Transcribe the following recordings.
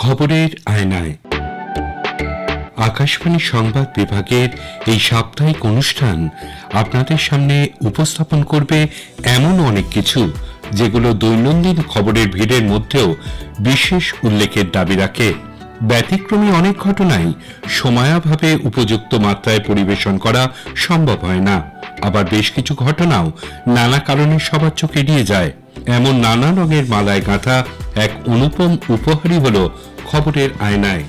খবরের আয়নায় আকাশবাণী সংবাদ বিভাগের এই সাপ্তাহিক অনুষ্ঠান আপনাদের সামনে উপস্থাপন করবে এমন অনেক কিছু যেগুলো দৈনন্দিন খবরের ভিড়ের মধ্যেও বিশেষ উল্লেখের দাবি রাখে। ব্যতিক্রমী অনেক ঘটনাই সময়াভাবে উপযুক্ত মাত্রায় পরিবেশন করা সম্ভব হয় না, আবার বেশ কিছু ঘটনাও নানা কারণে সবার চোখে এড়িয়ে যায়। এমন নানা রঙের মালায় গাঁথা এক অনুপম উপহারই হল খবরের আয়নায়।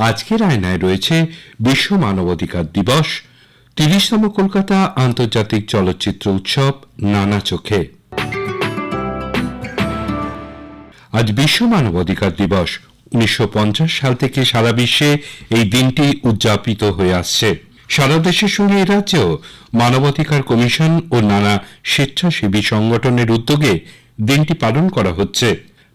আজকের আয়নায় রয়েছে বিশ্ব মানবাধিকার দিবস, ৩০তম কলকাতা আন্তর্জাতিক চলচ্চিত্র উৎসব নানা চোখে। আজ বিশ্ব মানবাধিকার দিবস। ১৯৫০ সাল থেকে সারা বিশ্বে এই দিনটি উদযাপিত হয়ে আসছে। সারা দেশের সঙ্গে এ রাজ্যেও মানবাধিকার কমিশন ও নানা স্বেচ্ছাসেবী সংগঠনের উদ্যোগে দিনটি পালন করা হচ্ছে।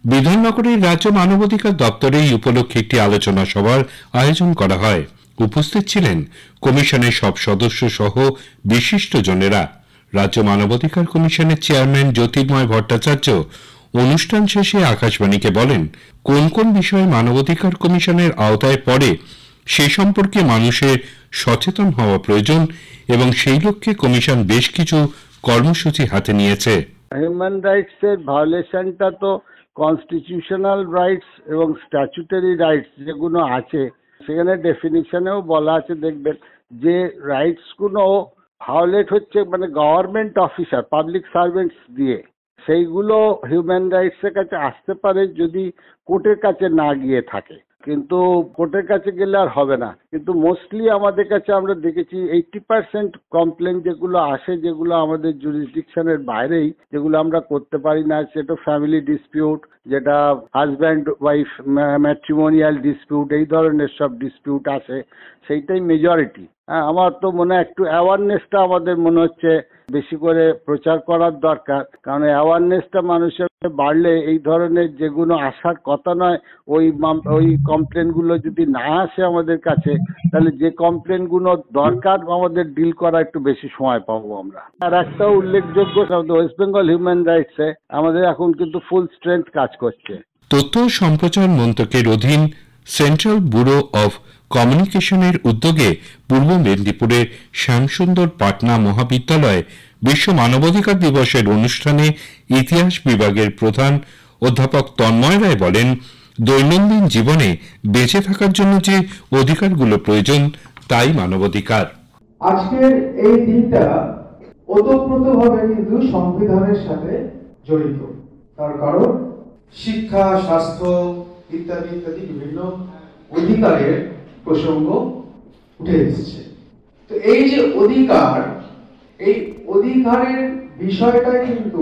বিধাননগরের রাজ্য মানবাধিকার দপ্তরে এই উপলক্ষে একটি আলোচনা সভার আয়োজন করা হয়। উপস্থিত ছিলেন কমিশনের সব সদস্য সহ বিশিষ্টজনেরা। রাজ্য মানবাধিকার কমিশনের চেয়ারম্যান জ্যোতির্ময় ভট্টাচার্য অনুষ্ঠান শেষে আকাশবাণীকে বলেন, কোন কোন বিষয়ে মানবাধিকার কমিশনের আওতায় পড়ে সে সম্পর্কে মানুষের সচেতন হওয়া প্রয়োজন এবং সেই লক্ষ্যে কমিশন বেশ কিছু কর্মসূচি হাতে নিয়েছে। হিউম্যান রাইটস এর ভায়োলেশনটা তো কনস্টিটিউশনাল রাইটস এবং স্ট্যাচুটারি রাইটস যেগুলো আছে সেখানে ডেফিনিশনেও বলা আছে, দেখবেন যে রাইটসগুলো ভায়োলেট হচ্ছে মানে গভর্নমেন্ট অফিসার পাবলিক সার্ভেন্টস দিয়ে, সেইগুলো হিউম্যান রাইটসের কাছে আসতে পারে যদি কোর্টের কাছে না গিয়ে থাকে, কিন্তু কোর্টের কাছে গেলে আর হবে না। কিন্তু মোস্টলি আমাদের কাছে আমরা দেখেছি 80% কমপ্লেন যেগুলো আসে, যেগুলো আমাদের জুরিসডিকশনের বাইরেই, যেগুলো আমরা করতে পারি না, সেটা ফ্যামিলি ডিসপিউট, যেটা হাজব্যান্ড ওয়াইফ ম্যাট্রিমোনিয়াল ডিসপিউট, এই ধরনের সব ডিসপিউট আসে, সেইটাই মেজরিটি। আমার তো মনে হয় একটু অ্যাওয়ারনেসটা আমাদের মনে হচ্ছে বেশি করে প্রচার করার দরকার, কারণ অ্যাওয়ারনেসটা মানুষের বাড়লে এই ধরনের যেগুলো আসার কথা নয়, ওই কমপ্লেনগুলো যদি না আসে আমাদের কাছে, তাহলে যে কমপ্লেনগুলো দরকার আমাদের ডিল করা একটু বেশি সময় পাবো আমরা। আর একটা উল্লেখযোগ্য ওয়েস্ট বেঙ্গল হিউম্যান রাইটসে আমাদের এখন কিন্তু ফুল স্ট্রেংথ কাজ করছে। তথ্য সম্প্রচার মন্ত্রকের অধীন সেন্ট্রাল ব্যুরো অফ কমিউনিকেশনের উদ্যোগে পূর্ব মেদিনীপুরের শ্যামসুন্দর পাটনা মহাবিদ্যালয়ে বিশ্ব মানবাধিকার দিবসের অনুষ্ঠানে ইতিহাস বিভাগের প্রধান অধ্যাপক তন্ময় রায় বলেন, দৈনন্দিন জীবনে বেঁচে থাকার জন্য যে অধিকারগুলো প্রয়োজন তাই মানবাধিকার। আজকের এই দিনটা ওতপ্রোতভাবে কিন্তু সংবিধানের সাথে জড়িত, তার কারণ শিক্ষা, স্বাস্থ্য ইত্যাদি ইত্যাদি বিভিন্ন অধিকারের প্রসঙ্গ উঠে এসেছে। তো এই যে অধিকার, এই অধিকারের বিষয়টা কিন্তু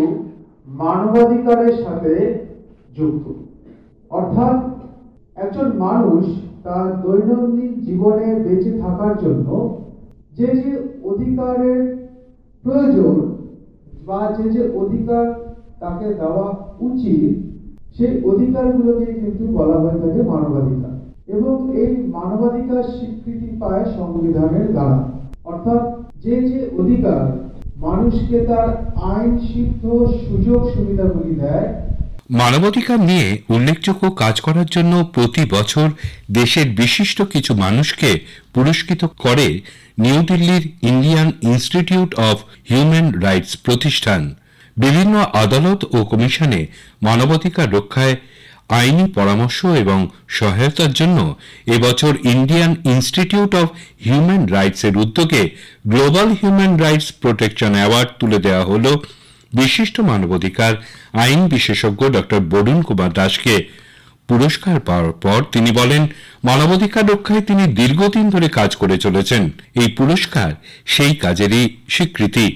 মানবাধিকারের সাথে যুক্ত। অর্থাৎ একজন মানুষ তার দৈনন্দিন জীবনে বেঁচে থাকার জন্য যে যে অধিকারের প্রয়োজন বা যে যে অধিকার তাকে দেওয়া উচিত, সেই অধিকারগুলোকে কিন্তু বলা হয়ে থাকে মানবাধিকার। এবং এই মানবাধিকার স্বীকৃতি পায় সংবিধানের দ্বারা। অর্থাৎ যে যে অধিকার মানুষকে তার আইন সিদ্ধ সুযোগ সুবিধাগুলি দেয়। মানবাধিকার নিয়ে উল্লেখযোগ্য কাজ করার জন্য প্রতি বছর দেশের বিশিষ্ট কিছু মানুষকে পুরস্কৃত করে নিউ দিল্লির Indian institute of human rights প্রতিষ্ঠান। বিভিন্ন আদালত ও কমিশনে মানবাধিকার রক্ষায় আইনি পরামর্শ এবং সহায়তার জন্য এবছর Indian institute of human rights এর উদ্যোগে global human rights protection award তুলে দেওয়া হল বিশিষ্ট মানবাধিকার আইন বিশেষজ্ঞ ডক্টর বরুণ কুমার দাসকে। পুরস্কার পাওয়ার পর তিনি বলেন, মানবাধিকার রক্ষায় তিনি দীর্ঘদিন ধরে কাজ করে চলেছেন। এই পুরস্কার সেই কাজেরই স্বীকৃতি।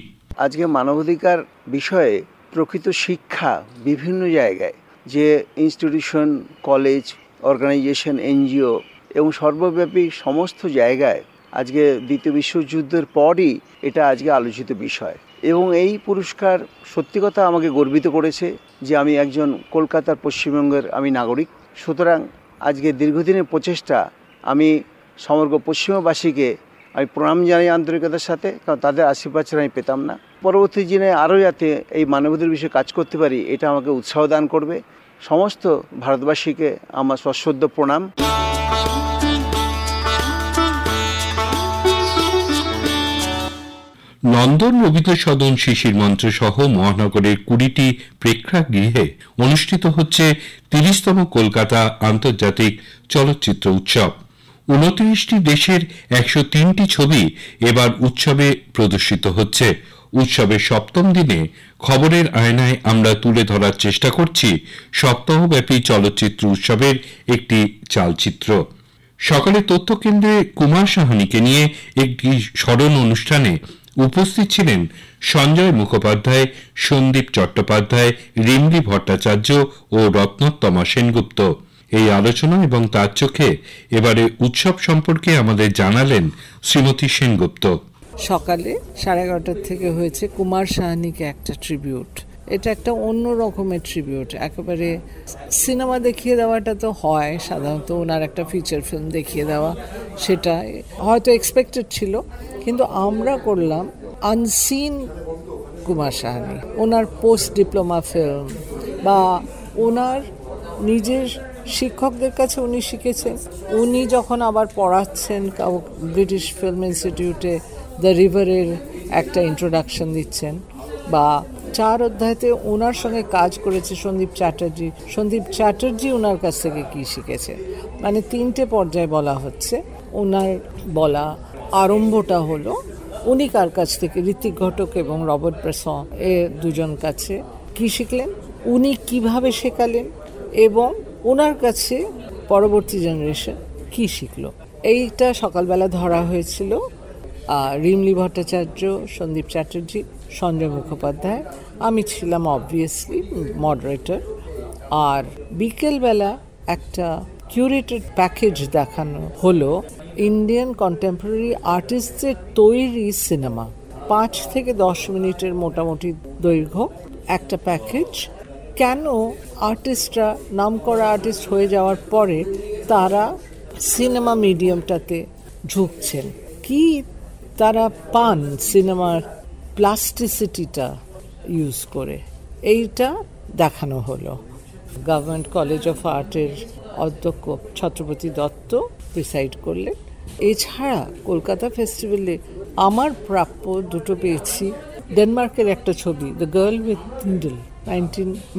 আজকে মানবাধিকার বিষয়ে প্রকৃত শিক্ষা বিভিন্ন জায়গায়, যে ইনস্টিটিউশন, কলেজ, অর্গানাইজেশন, এনজিও এবং সর্বব্যাপী সমস্ত জায়গায় আজকে দ্বিতীয় বিশ্বযুদ্ধের পরই এটা আজকে আলোচিত বিষয়। এবং এই পুরস্কার সত্যি কথা আমাকে গর্বিত করেছে যে আমি একজন কলকাতার পশ্চিমবঙ্গের আমি নাগরিক। সুতরাং আজকে দীর্ঘদিনের প্রচেষ্টা, আমি সমগ্র পশ্চিমবাসীকে আমি প্রণাম জানাই আন্তরিকতার সাথে, কারণ তাদের আশীর্বাদ ছাড়া আমি পেতাম না। পরবর্তী দিনে আরও যাতে এই মানবাধিকার বিষয়ে কাজ করতে পারি, এটা আমাকে উৎসাহ দান করবে। সমস্ত ভারতবাসীকে আমার সশ্রদ্ধ প্রণাম। নন্দন রবীন্দ্র সদন শিশির মঞ্চ সহ মহানগরের 20টি প্রেক্ষাগৃহে অনুষ্ঠিত হচ্ছে 30তম কলকাতা আন্তর্জাতিক চলচ্চিত্র উৎসব। 29টি দেশের 103টি ছবি এবার উৎসবে প্রদর্শিত হচ্ছে। উৎসবের 7ম দিনে খবরের আয়নায় আমরা তুলে ধরার চেষ্টা করছি সপ্তাহব্যাপী চলচ্চিত্র উৎসবের একটি চালচিত্র। সকালে তথ্য কেন্দ্রে কুমার সাহানিকে নিয়ে একটি স্মরণ অনুষ্ঠানে উপস্থিত ছিলেন সঞ্জয় মুখোপাধ্যায়, সন্দীপ চট্টোপাধ্যায়, রিমলি ভট্টাচার্য ও রত্নোত্তমা সেনগুপ্ত। এই আলোচনা এবং তার চোখে এবারে উৎসব সম্পর্কে আমাদের জানালেন শ্রীমতী সেনগুপ্ত। সকালে 11:30 থেকে হয়েছে কুমার সাহানিকে একটা ট্রিবিউট। এটা একটা অন্য রকমের ট্রিবিউট, একেবারে সিনেমা দেখিয়ে দেওয়াটা তো হয় সাধারণত, ওনার একটা ফিচার ফিল্ম দেখিয়ে দেওয়া, সেটা হয়তো এক্সপেক্টেড ছিল, কিন্তু আমরা করলাম আনসিন কুমার সাহানি, ওনার পোস্ট ডিপ্লোমা ফিল্ম বা ওনার নিজের শিক্ষকদের কাছে উনি শিখেছেন, উনি যখন আবার পড়াচ্ছেন ব্রিটিশ ফিল্ম ইনস্টিটিউটে দ্য রিভারের একটা ইন্ট্রোডাকশন দিচ্ছেন, বা 4 অধ্যায়তে ওনার সঙ্গে কাজ করেছে সন্দীপ চ্যাটার্জি ওনার কাছ থেকে কি শিখেছে, মানে 3টে পর্যায়ে বলা হচ্ছে। ওনার বলা আরম্ভটা হলো উনি কার কাছ থেকে, ঋত্বিক ঘটক এবং রবার্ট ব্রেসন এ দুজন কাছে কি শিখলেন, উনি কিভাবে শেখালেন এবং ওনার কাছে পরবর্তী জেনারেশন কি শিখলো। এইটা সকালবেলা ধরা হয়েছিল। রিমলি ভট্টাচার্য, সন্দীপ চ্যাটার্জি, সঞ্জয় মুখোপাধ্যায়, আমি ছিলাম অবভিয়াসলি মডারেটর। আর বিকেলবেলা একটা কিউরেটেড প্যাকেজ দেখানো হলো ইন্ডিয়ান কন্টেম্পোরারি আর্টিস্টদের তৈরি সিনেমা, 5 থেকে 10 মিনিটের মোটামুটি দৈর্ঘ্য একটা প্যাকেজ। কেন আর্টিস্টরা নামকরা আর্টিস্ট হয়ে যাওয়ার পরে তারা সিনেমা মিডিয়ামটাতে ঝুঁকছেন, কি তারা পান সিনেমার প্লাস্টিসিটিটা ইউজ করে, এইটা দেখানো হলো। গভর্নমেন্ট কলেজ অফ আর্টের অধ্যক্ষ ছত্রপতি দত্ত প্রিসাইড করলেন। এছাড়া কলকাতা ফেস্টিভ্যালে আমার প্রাপ্য 2টো পেয়েছি। ডেনমার্কের একটা ছবি the girl with needle,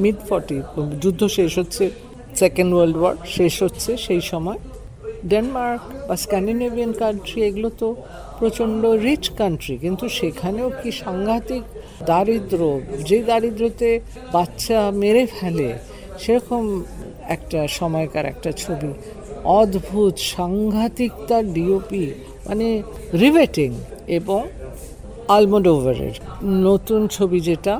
mid-40, যুদ্ধ শেষ হচ্ছে, সেকেন্ড ওয়ার্ল্ড ওয়ার শেষ হচ্ছে সেই সময়। ডেনমার্ক বা স্ক্যান্ডিনেভিয়ান কান্ট্রি এগুলো তো প্রচণ্ড রিচ কান্ট্রি, কিন্তু সেখানেও কি সাংঘাতিক দারিদ্র, যে দারিদ্রতে বাচ্চা মেরে ফেলে, সেরকম একটা সময়কার একটা ছবি, অদ্ভুত সাংঘাতিক তার ডিওপি, মানে রিভেটিং। এবং আলমোডোভারের নতুন ছবি যেটা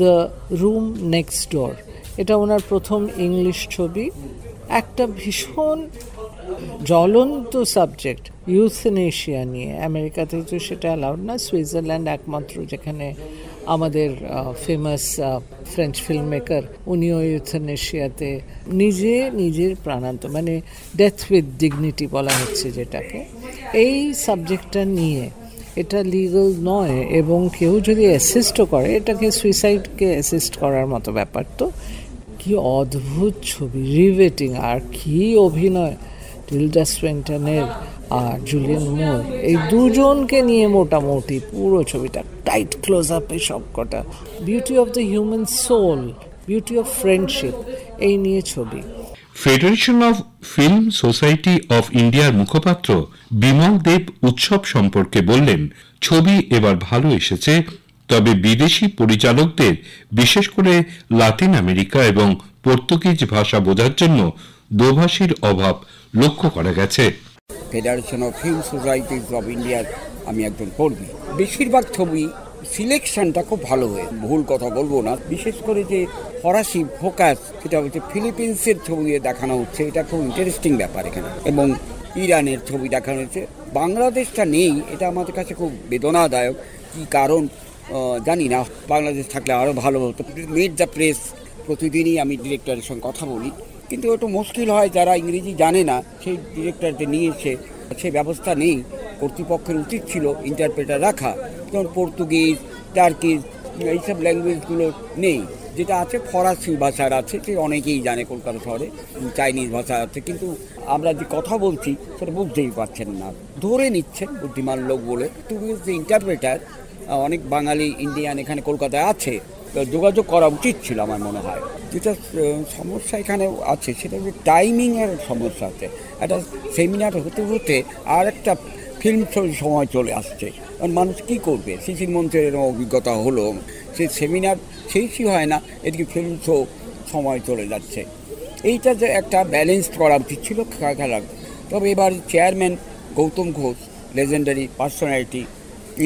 দ্য রুম নেক্সট ডোর, এটা ওনার প্রথম ইংলিশ ছবি, একটা ভীষণ জ্বলন্ত সাবজেক্ট ইউথেনেশিয়া নিয়ে। আমেরিকাতে তো সেটা অ্যালাউড না, সুইজারল্যান্ড একমাত্র যেখানে আমাদের ফেমাস ফ্রেঞ্চ ফিল্ম মেকার উনিও ইউথেনেশিয়াতে নিজের প্রাণান্ত, মানে ডেথ উইথ ডিগনিটি বলা হচ্ছে যেটাকে। এই সাবজেক্টটা নিয়ে এটা লিগাল নয়, এবং কেউ যদি অ্যাসিস্টও করে এটাকে সুইসাইডকে অ্যাসিস্ট করার মতো ব্যাপার। তো কি অদ্ভুত ছবি, রিভেটিং, আর কি অভিনয় টিলডা সুইনটনের আর জুলিয়ান মুর, এই দুজনকে নিয়ে মোটামুটি পুরো ছবিটা টাইট ক্লোজ আপে সব কটা। Beauty of the human soul, beauty of friendship, এই নিয়ে ছবি। Federation of film society of ইন্ডিয়ার মুখপাত্র বিমল দেব উৎসব সম্পর্কে বললেন, ছবি এবার ভালো এসেছে, তবে বিদেশি পরিচালকদের বিশেষ করে লাতিন আমেরিকা এবং পর্তুগিজ ভাষা বোঝার জন্য দোভাষীর অভাব লক্ষ্য করা গেছে। Federation of film societies of ইন্ডিয়ার আমি একজন কর্মী। বেশিরভাগ ছবি সিলেকশনটা খুব ভালো হয়ে, ভুল কথা বলবো না, বিশেষ করে যে ফরাসি ফোকাস, সেটা হচ্ছে ফিলিপিন্সের ছবি দেখানো হচ্ছে, এটা খুব ইন্টারেস্টিং ব্যাপার এখানে, এবং ইরানের ছবি দেখানো হচ্ছে। বাংলাদেশটা নেই, এটা আমাদের কাছে খুব বেদনাদায়ক। কি কারণ জানি না, বাংলাদেশ থাকলে আরও ভালো হতো। মিট দ্য প্রেস, প্রতিদিনই আমি ডিরেক্টরের সঙ্গে কথা বলি, কিন্তু একটু মুশকিল হয়, যারা ইংরেজি জানে না সেই ডিরেক্টরদের নিয়ে এসে সে ব্যবস্থা নেই। কর্তৃপক্ষের উচিত ছিল ইন্টারপ্রেটার রাখা, যেমন পর্তুগিজ, টার্কিজ, এইসব ল্যাঙ্গুয়েজগুলো নেই। যেটা আছে ফরাসি ভাষার আছে, সে অনেকেই জানে কলকাতা শহরে, চাইনিজ ভাষা আছে, কিন্তু আমরা যে কথা বলছি সেটা বুঝতেই পারছেন না, ধরে নিচ্ছেন বুদ্ধিমান লোক বলে। তুমি যে ইন্টারপ্রেটার, অনেক বাঙালি ইন্ডিয়ান এখানে কলকাতায় আছে, যোগাযোগ করা উচিত ছিল আমার মনে হয়। যেটা সমস্যা এখানে আছে সেটা হচ্ছে টাইমিংয়ের সমস্যা আছে। একটা সেমিনার হতে হতে আর একটা ফিল্ম সময় চলে আসছে, মানুষ কী করবে? শিশির মঞ্চের এরকম অভিজ্ঞতা হলো, সেই সেমিনার শেষই হয় না, এদিকে ফিল্ম শো সময় চলে যাচ্ছে। এইটা যে একটা ব্যালেন্স করা উচিত ছিল খেলার। তবে এবার chairman Gautam Ghosh, legendary personality,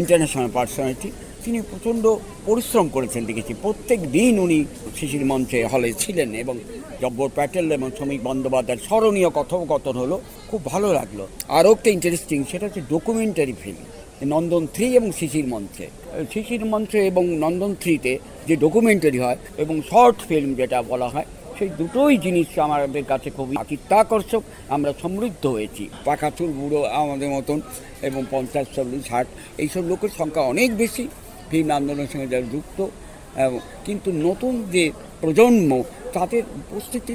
international personality, তিনি প্রচণ্ড পরিশ্রম করেছেন দেখেছি। প্রত্যেক দিন উনি শিশির মঞ্চে হলে ছিলেন এবং জব্বর প্যাটেল এবং শ্রমিক বন্দ্যোপাধ্যায়ের স্মরণীয় কথোপকথন হলো, খুব ভালো লাগলো। আরও একটা ইন্টারেস্টিং, সেটা হচ্ছে ডকুমেন্টারি ফিল্ম নন্দন 3 এবং শিশির মঞ্চে। শিশির মঞ্চে এবং নন্দন 3-তে যে ডকুমেন্টারি হয় এবং শর্ট ফিল্ম যেটা বলা হয়, সেই দুটোই জিনিস আমাদের কাছে খুবই চিত্তাকর্ষক। আমরা সমৃদ্ধ হয়েছি। পাখাচুর বুড়ো আমাদের মতন এবং 50, 40, 60 এইসব লোকের সংখ্যা অনেক বেশি ফিল্ম আন্দোলনের সঙ্গে যারা যুক্ত, কিন্তু নতুন যে প্রজন্ম তাদের উপস্থিতি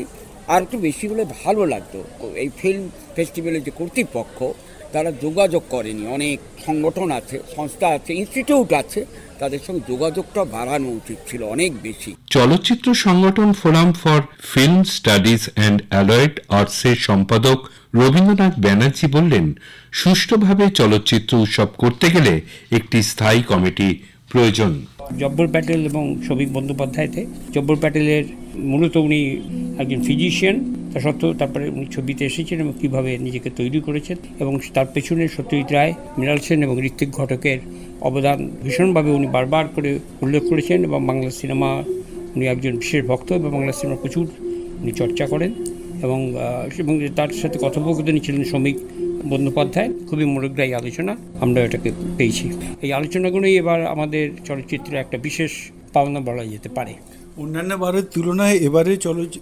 আর একটু বেশি হলে ভালো লাগতো। এই ফিল্ম ফেস্টিভ্যালের যে কর্তৃপক্ষ তারা যোগাযোগ করেনি, অনেক সংগঠন আছে, সংস্থা আছে, ইনস্টিটিউট আছে, তাদের সঙ্গে যোগাযোগটা বাড়ানো উচিত ছিল অনেক বেশি। চলচ্চিত্র সংগঠন forum for film studies and alloyed আর্টসের সম্পাদক রবীন্দ্রনাথ ব্যানার্জি বললেন, সুষ্ঠুভাবে চলচ্চিত্র উৎসব করতে গেলে একটি স্থায়ী কমিটি প্রয়োজন। জব্বর প্যাটেল এবং শ্রমিক বন্দ্যোপাধ্যায়তে, জব্বর প্যাটেলের মূলত উনি একজন ফিজিশিয়ান, তা সত্ত্বেও তারপরে উনি ছবিতে এসেছেন এবং কীভাবে নিজেকে তৈরি করেছেন, এবং তার পেছনে সত্যজিৎ রায়, মৃণাল সেন এবং ঋত্বিক ঘটকের অবদান ভীষণভাবে উনি বারবার করে উল্লেখ করেছেন। এবং বাংলা সিনেমা উনি একজন বিশেষ ভক্ত এবং বাংলা সিনেমা প্রচুর উনি চর্চা করেন এবং তার সাথে কথোপকথনই ছিলেন শ্রমিক বন্দ্যোপাধ্যায়। খুবই মনোগ্রাহী আলোচনা আমরা এটাকে পেয়েছি। এই আলোচনাগুলোই এবার আমাদের চলচ্চিত্রের একটা বিশেষ পাওনা বলা যেতে পারে। অন্যান্য বারের তুলনায় এবারে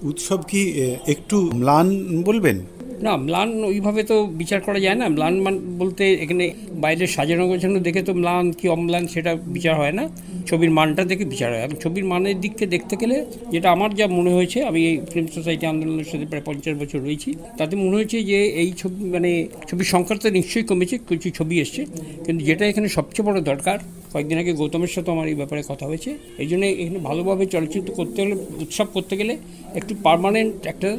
উৎসব কি একটু ম্লান বলবেন? না, ম্লান ওইভাবে তো বিচার করা যায় না। ম্লান বলতে এখানে বাইরে সাজানো গোছানো দেখে তো ম্লান কি অম্লান সেটা বিচার হয় না, ছবির মানটা দেখে বিচার হয়। এবং ছবির মানের দিককে দেখতে গেলে যেটা আমার যা মনে হয়েছে, আমি এই ফিল্ম সোসাইটি আন্দোলনের সাথে প্রায় 50 বছর রয়েছি, তাতে মনে হয়েছে যে এই ছবি ছবির সংখ্যা তো নিশ্চয়ই কমেছে, কিছু ছবি এসছে, কিন্তু যেটা এখানে সবচেয়ে বড় দরকার, কয়েকদিন আগে গৌতমের সাথে আমার এই ব্যাপারে কথা হয়েছে, এই জন্য এখানে ভালোভাবে চলচ্চিত্র করতে হলে, উৎসব করতে গেলে একটু পার্মানেন্ট একটা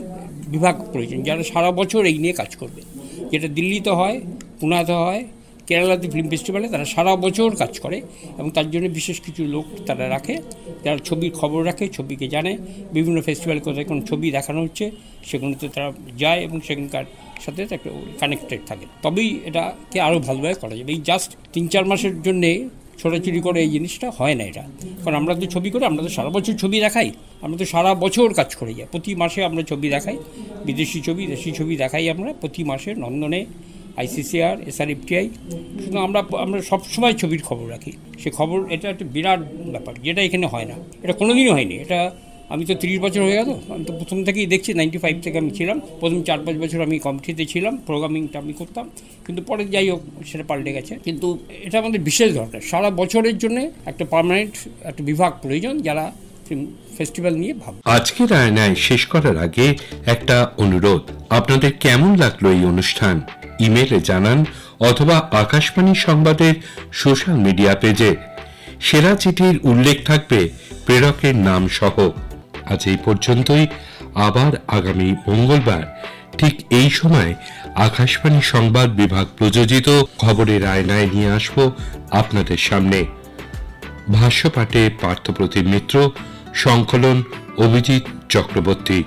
বিভাগ প্রয়োজন, যারা সারা বছর এই নিয়ে কাজ করবে। যেটা দিল্লিতে হয়, পুনাতে হয়, কেরালাতে ফিল্ম ফেস্টিভ্যালে তারা সারা বছর কাজ করে এবং তার জন্য বিশেষ কিছু লোক তারা রাখে, যারা ছবির খবর রাখে, ছবিকে জানে, বিভিন্ন ফেস্টিভ্যাল কোথায় কোন ছবি দেখানো হচ্ছে সেগুলোতে তারা যায় এবং সেখানকার সাথে একটা কানেক্টেড থাকে। তবেই এটাকে আরও ভালোভাবে করা যাবে। এই জাস্ট 3-4 মাসের জন্যে ছোটাছুটি করে এই জিনিসটা হয় না এটা। কারণ আমরা তো ছবি করি, আমরা তো সারা বছর ছবি দেখাই, আমরা তো সারা বছর কাজ করে যাই, প্রতি মাসে আমরা ছবি দেখাই, বিদেশি ছবি, দেশি ছবি দেখাই আমরা প্রতি মাসে, নন্দনে, ICCR, SRFTI, শুধু আমরা সবসময় ছবির খবর রাখি। সে খবর, এটা একটা বিরাট ব্যাপার, যেটা এখানে হয় না, এটা কোনোদিনও হয়নি। এটা আমি তো 30 বছর হয়ে গেল, আমি তো প্রথম থেকেই দেখছি, 95 থেকে আমি ছিলাম, প্রথম 4-5 বছর আমি কমিটিতে ছিলাম, প্রোগ্রামিংটা আমি করতাম, কিন্তু পরে যাই হোক সেটা পাল্টে গেছে। কিন্তু এটা আমাদের বিশেষ দরকার, সারা বছরের জন্য একটা পার্মানেন্ট একটা বিভাগ প্রয়োজন যারা ফেস্টিভ্যাল নিয়ে ভাব। আজকের আয়নায় শেষ করার আগে একটা অনুরোধ, আপনাদের কেমন লাগলো এই অনুষ্ঠান ইমেলে জানান অথবা আকাশবাণী সংবাদের সোশ্যাল মিডিয়া পেজে। সেরা চিঠির উল্লেখ থাকবে প্রেরকের নাম সহ। আজ এই পর্যন্তই। আবার আগামী মঙ্গলবার ঠিক এই সময় আকাশবাণী সংবাদ বিভাগ প্রযোজিত খবরের আয়নায় নিয়ে আসব আপনাদের সামনে। ভাষ্যপাঠে পার্থপ্রতিম মিত্র, সংকলন অভিজিৎ চক্রবর্তী।